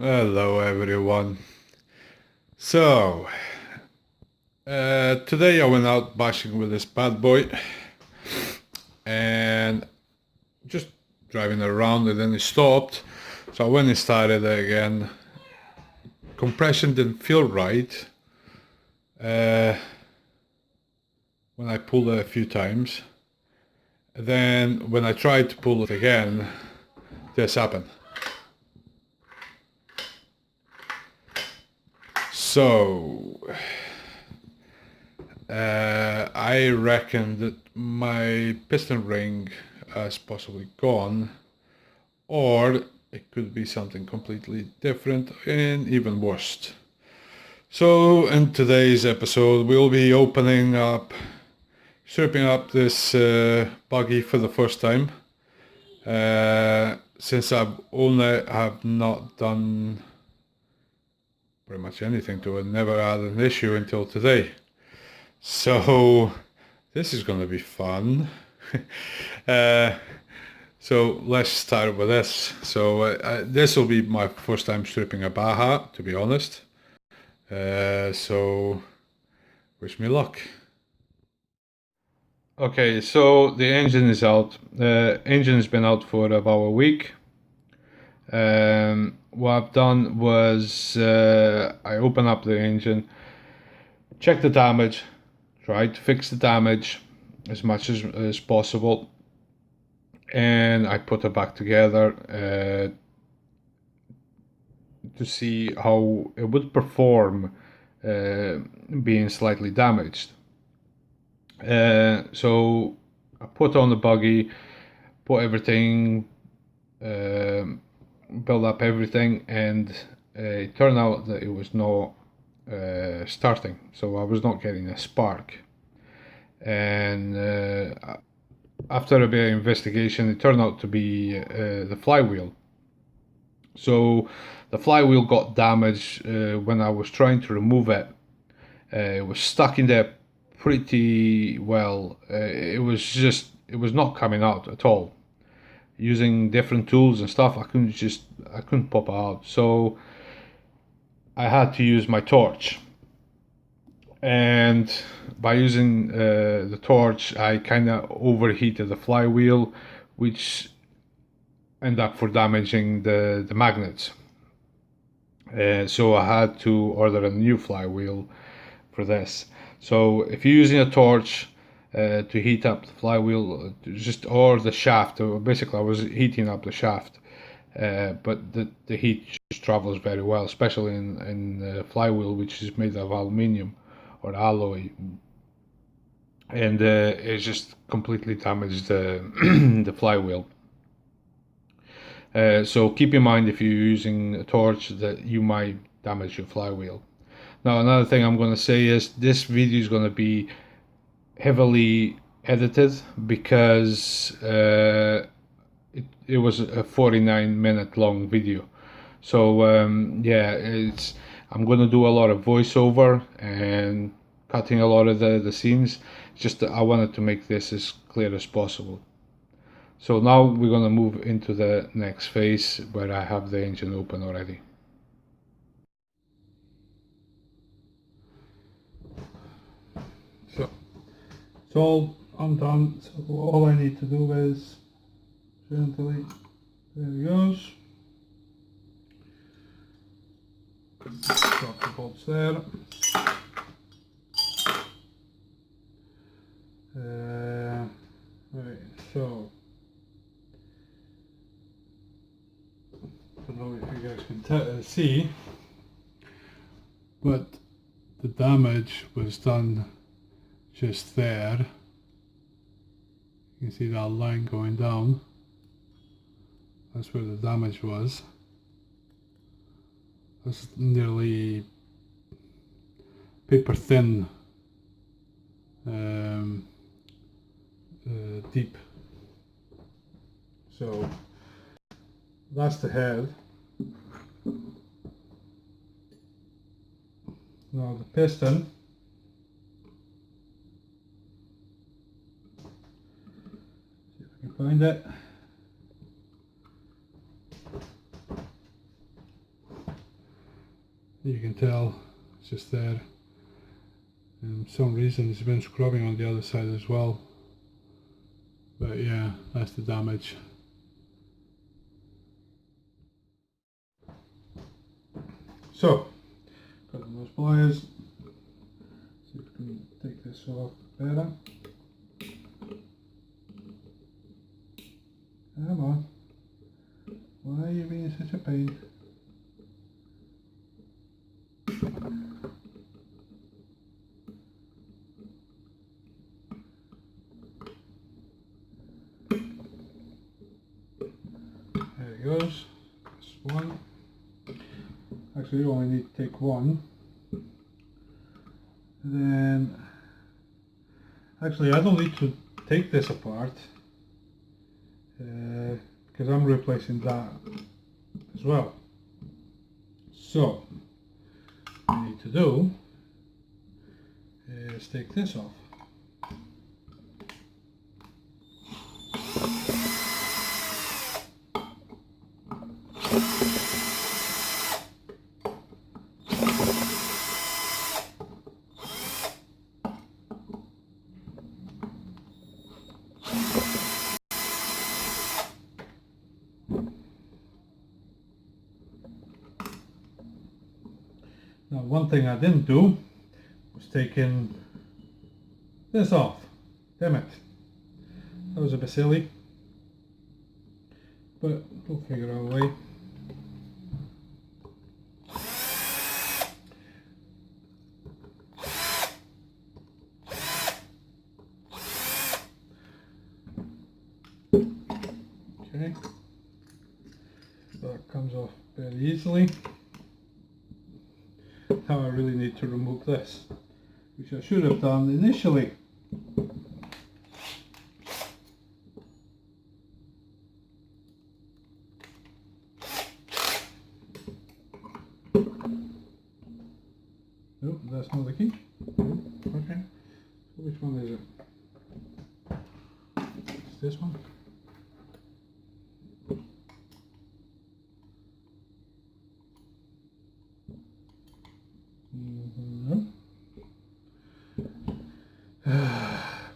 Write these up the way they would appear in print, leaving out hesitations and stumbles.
Hello everyone. So, today I went out bashing with this bad boy and just driving around and then it stopped. So when it started again, compression didn't feel right. When I pulled it a few times. Then when I tried to pull it again, this happened. So, I reckon that my piston ring has possibly gone, or it could be something completely different and even worse. So, in today's episode, we'll be stripping up this buggy for the first time. Since have not done pretty much anything to it, never had an issue until today. So this is going to be fun. uh, so let's start with this. So this will be my first time stripping a Baja, to be honest. So wish me luck. Okay, so the engine is out. The engine has been out for about a week. What I've done was I open up the engine, check the damage, try to fix the damage as much as possible, and I put it back together to see how it would perform being slightly damaged. So I put on the buggy, put everything, build up everything, and it turned out that it was not starting, so I was not getting a spark. And after a bit of investigation, it turned out to be the flywheel. So the flywheel got damaged when I was trying to remove it. It was stuck in there pretty well. It was not coming out at all. Using different tools and stuff, I couldn't pop it out. So I had to use my torch. And by using the torch, I kind of overheated the flywheel, which ended up for damaging the magnets. So I had to order a new flywheel for this. So if you're using a torch to heat up the flywheel, or the shaft, basically I was heating up the shaft, but the heat just travels very well, especially in the flywheel, which is made of aluminium or alloy, and it just completely damaged the the flywheel. So keep in mind if you're using a torch that you might damage your flywheel. Now another thing I'm going to say is this video is going to be heavily edited because it was a 49-minute long video. So yeah, I'm going to do a lot of voiceover and cutting a lot of the scenes. Just that I wanted to make this as clear as possible. So now we're going to move into the next phase where I have the engine open already. So it's all undone. So all I need to do is gently, there he goes. Drop the bolts there. Right, so I don't know if you guys can see, but the damage was done just there. You can see that line going down. That's where the damage was. That's nearly paper thin deep. So that's the head. Now the piston. See if I can find it. You can tell it's just there. And for some reason it's been scrubbing on the other side as well. But yeah, that's the damage. So, got those pliers. See if we can take this off better. Come on. Why are you being such a pain? There it goes. That's one. Actually, you only need to take one. Then, actually, I don't need to take this apart because I'm replacing that as well. So, what I need to do is take this off. Now, one thing I didn't do was taking this off. Damn it. That was a bit silly. But we'll figure out a way. Okay. So that comes off very easily. Now I really need to remove this, which I should have done initially. Nope, that's not the key. Nope. Okay. So which one is it? It's this one. No.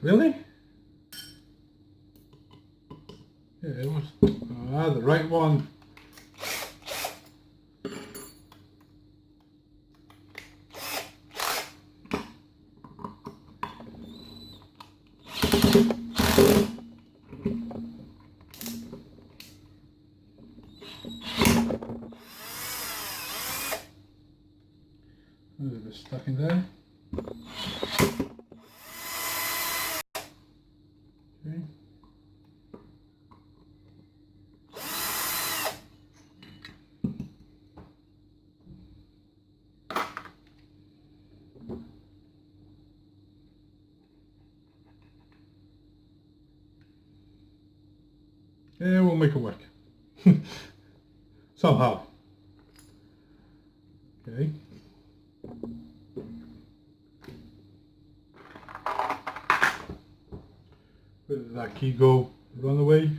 Really? Yeah, it was the right one. There's a bit stuck in there. Okay. Yeah, we'll make it work. Somehow. Okay. Where did that key go? Run away?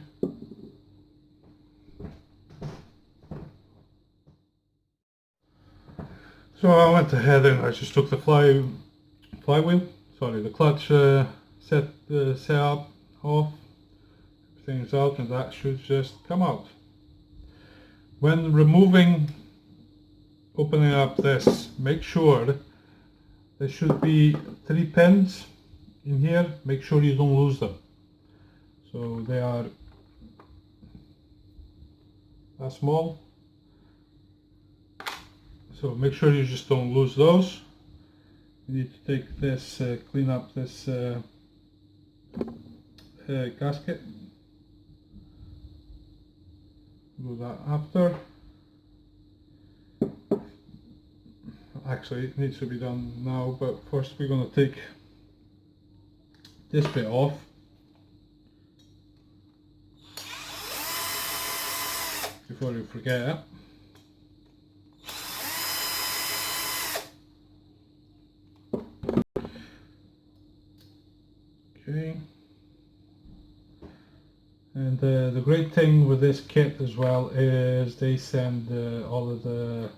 So I went ahead and I just took the flywheel, sorry, the clutch set up off, everything's out, and that should just come out. When removing, opening up this, make sure there should be 3 pins in here. Make sure you don't lose them. So they are that small. So make sure you just don't lose those. You need to take this, clean up this gasket. Do that after. Actually, it needs to be done now, but first we're going to take this bit off. Before you forget. Okay. And the great thing with this kit as well is they send all of the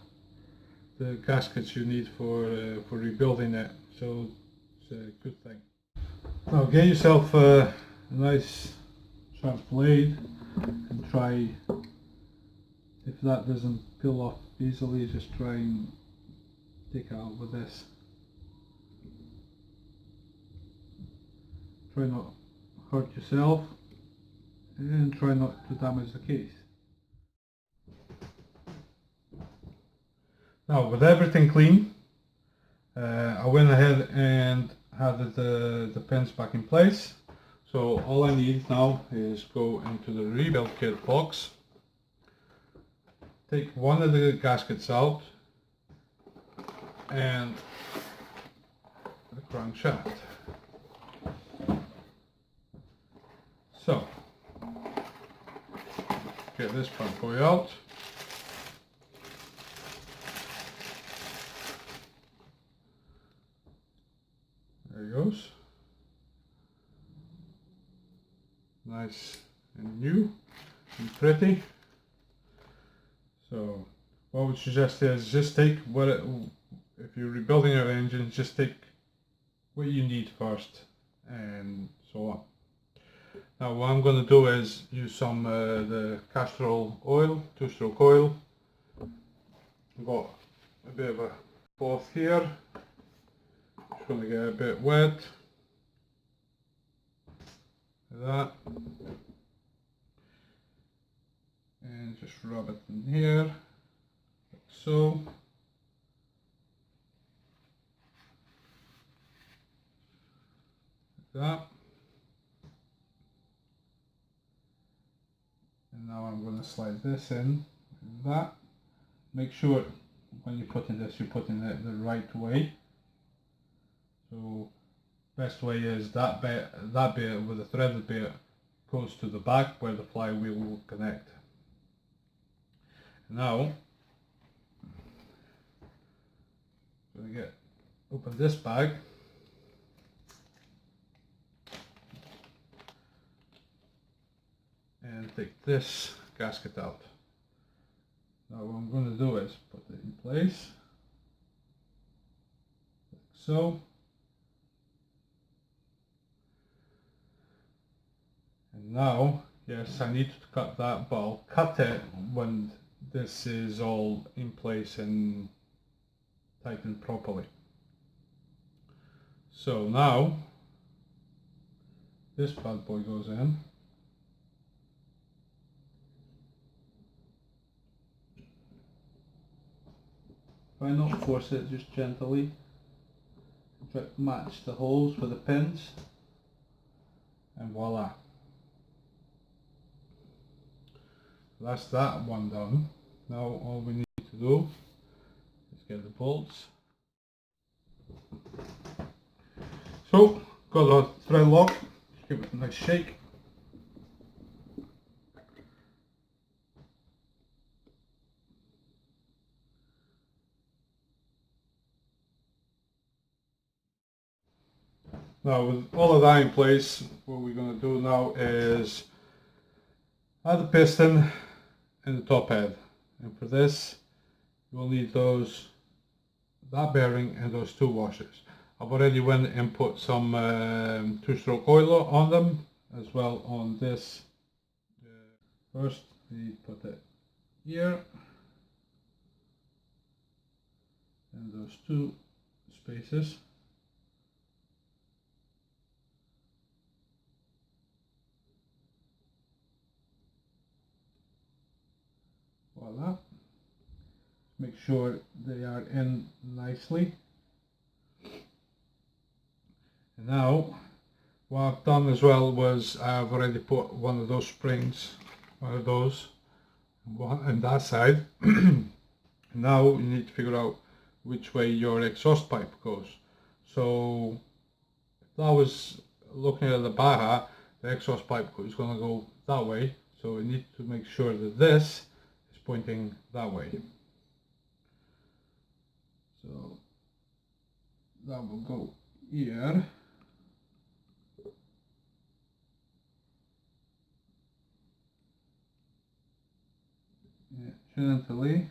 the gaskets you need for rebuilding it, so it's a good thing. Now get yourself a nice sharp blade and try, if that doesn't peel off easily, just try and take it out with this. Try not to hurt yourself and try not to damage the case. Now with everything clean, I went ahead and had the pins back in place. So all I need now is go into the rebuild kit box, take one of the gaskets out and the crankshaft. So get this bad boy out. There he goes. Nice and new and pretty. So what I would suggest is just take if you're rebuilding your engine, just take what you need first and so on. Now what I'm going to do is use some the Castrol oil, 2-stroke oil. I've got a bit of a cloth here. Just going to get a bit wet. Like that. And just rub it in here, like so. Like that. And now I'm going to slide this in like that. Make sure when you put in this, you're putting it the right way. So best way is that bit with the threaded bit goes to the back where the flywheel will connect. Now I'm going to open this bag and take this gasket out. Now what I'm going to do is put it in place like so. And now, yes, I need to cut that, but I'll cut it when this is all in place and tightened properly. So now this bad boy goes in. Try not to force it, just gently. Try to match the holes for the pins, and voila. That's that one done. Now all we need to do is get the bolts. So got a thread lock, give it a nice shake. Now with all of that in place, what we're going to do now is add the piston and the top head. And for this, you'll need that bearing and those two washers. I've already went and put some 2-stroke oil on them, as well on this. First, we put it here, and those two spaces. Voila. Make sure they are in nicely. And now what I've done as well was I've already put one of those springs, one on that side. Now you need to figure out which way your exhaust pipe goes. So if I was looking at the Baja, the exhaust pipe is going to go that way, so we need to make sure that this is pointing that way. So that will go here. Gently.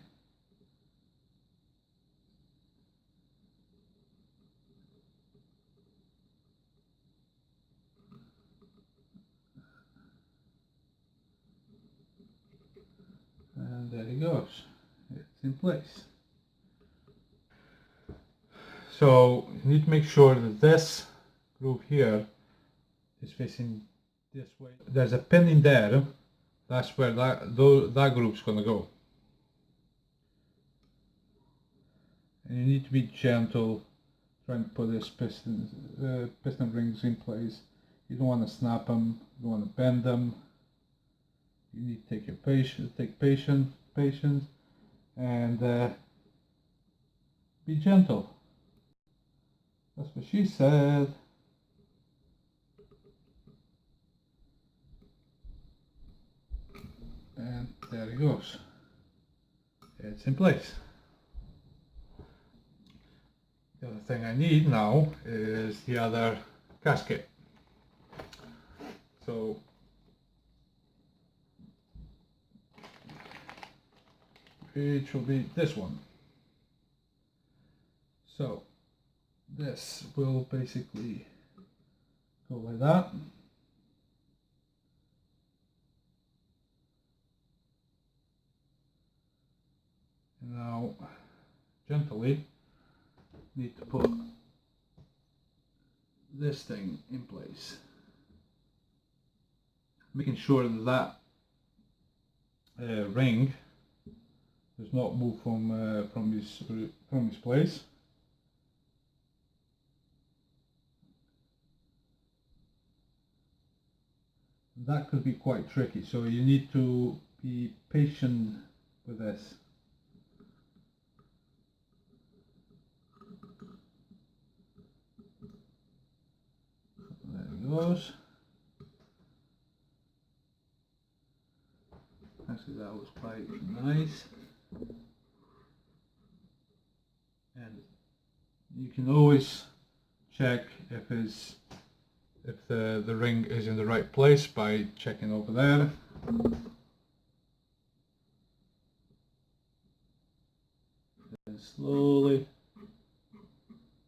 And there it goes. It's in place. So you need to make sure that this groove here is facing this way. There's a pin in there. That's where that groove's gonna go. And you need to be gentle trying to put this piston rings in place. You don't want to snap them. You don't want to bend them. You need to take patience, and be gentle. That's what she said. And there it goes. It's in place. The other thing I need now is the other gasket. So it will be this one. So this will basically go like that. And now gently need to put this thing in place, making sure that ring does not move from his place. That could be quite tricky, so you need to be patient with this. There it goes. Actually, that was quite nice. And you can always check if the ring is in the right place by checking over there. And slowly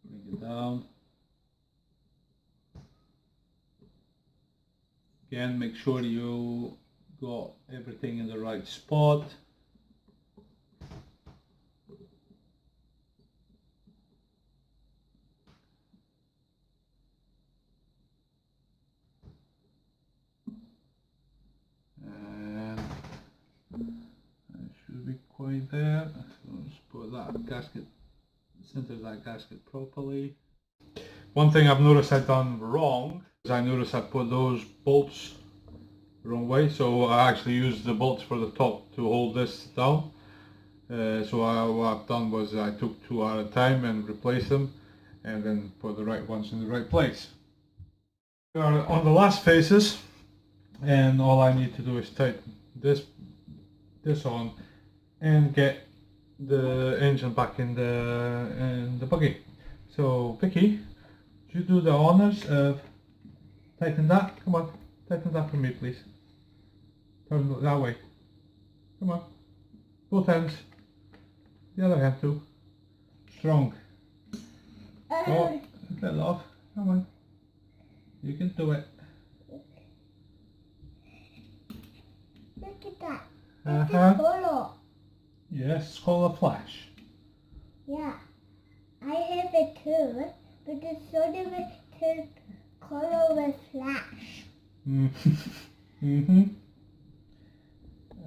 bring it down. Again, make sure you got everything in the right spot. And that should be quite there. So let's put that gasket, center that gasket properly. One thing I've noticed I've done wrong is I noticed I put those bolts the wrong way, so I actually used the bolts for the top to hold this down. So what I've done was I took two at a time and replaced them, and then put the right ones in the right place. We are on the last phases, and all I need to do is tighten this on and get the engine back in the buggy. So Vicky, would you do the honors of tighten that? Come on, tighten that for me, please. Turn it that way. Come on, both hands. The other hand too. Strong. Oh, a little off. Come on, you can do it. Look at that. Uh-huh. That's a color. Yes, it's called a flash. Yeah. I have it too, but it's sort of a color with flash. Mm-hmm.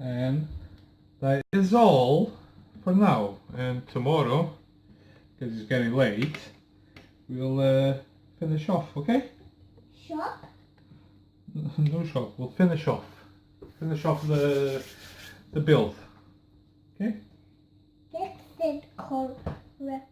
And that is all for now. And tomorrow, because it's getting late, we'll finish off, okay? Shop? No shop, we'll finish off. Finish off the build. Okay? Fix it color there.